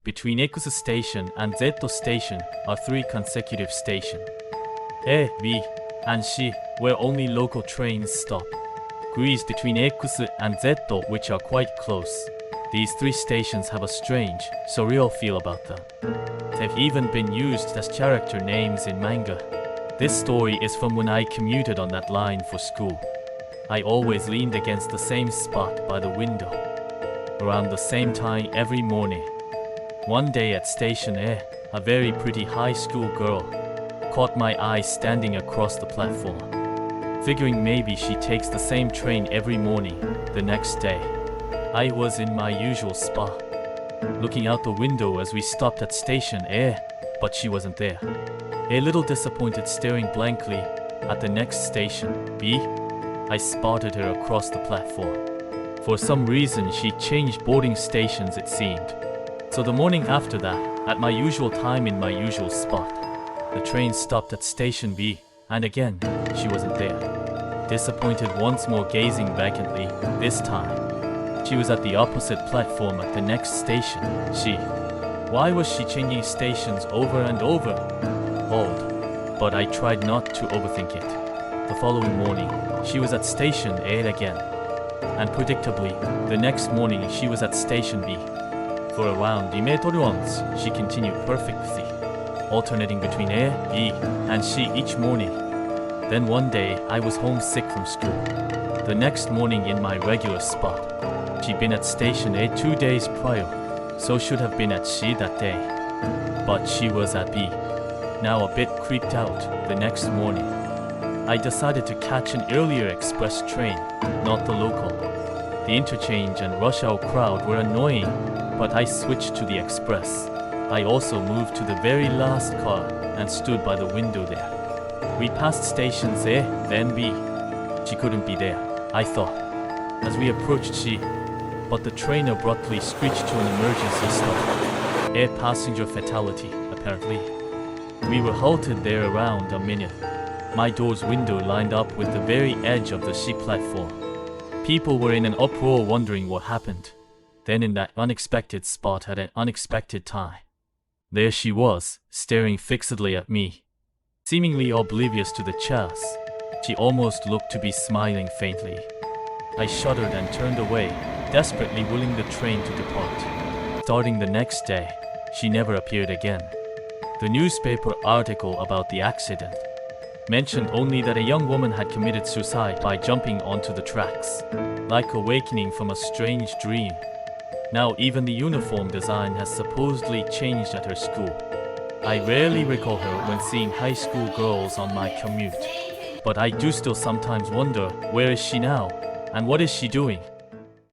between X station and Z station are 3 consecutive stations. A, B, and C, where only local trains stop. Greece between X and Z, which are quite close. These 3 stations have a strange, surreal feel about them. They've even been used as character names in manga. This story is from when I commuted on that line for school. I always leaned against the same spot by the window, around the same time every morning. One day at Station A very pretty high school girl caught my eye standing across the platform. Figuring maybe she takes the same train every morning the next day, I was in my usual spot, looking out the window as we stopped at Station A, but she wasn't there. A little disappointed, staring blankly at the next station, B, I spotted her across the platform. For some reason she changed boarding stations, it seemed. So the morning after that, at my usual time in my usual spot, the train stopped at Station B, and again, she wasn't there. Disappointed once more, gazing vacantly, this time, she was at the opposite platform at the next station. Why was she changing stations over and over? Odd, but I tried not to overthink it. The following morning, she was at Station A again. And predictably, the next morning she was at Station B. For around 2 meters once, she continued perfectly, alternating between A, B, and C each morning. Then one day, I was homesick from school. The next morning in my regular spot, she'd been at Station A 2 days prior, so should have been at C that day. But she was at B. Now a bit creeped out, the next morning, I decided to catch an earlier express train, not the local. The interchange and rush hour crowd were annoying, but I switched to the express. I also moved to the very last car and stood by the window there. We passed stations A, then B. She couldn't be there, I thought, as we approached C, but the train abruptly screeched to an emergency stop. A passenger fatality, apparently. We were halted there around a minute. My door's window lined up with the very edge of the C platform. People were in an uproar wondering what happened. Then in that unexpected spot at an unexpected time, there she was, staring fixedly at me. Seemingly oblivious to the chaos, she almost looked to be smiling faintly. I shuddered and turned away, desperately willing the train to depart. Starting the next day, she never appeared again. The newspaper article about the accident mentioned only that a young woman had committed suicide by jumping onto the tracks, like awakening from a strange dream. Now even the uniform design has supposedly changed at her school. I rarely recall her when seeing high school girls on my commute, but I do still sometimes wonder, where is she now, and what is she doing?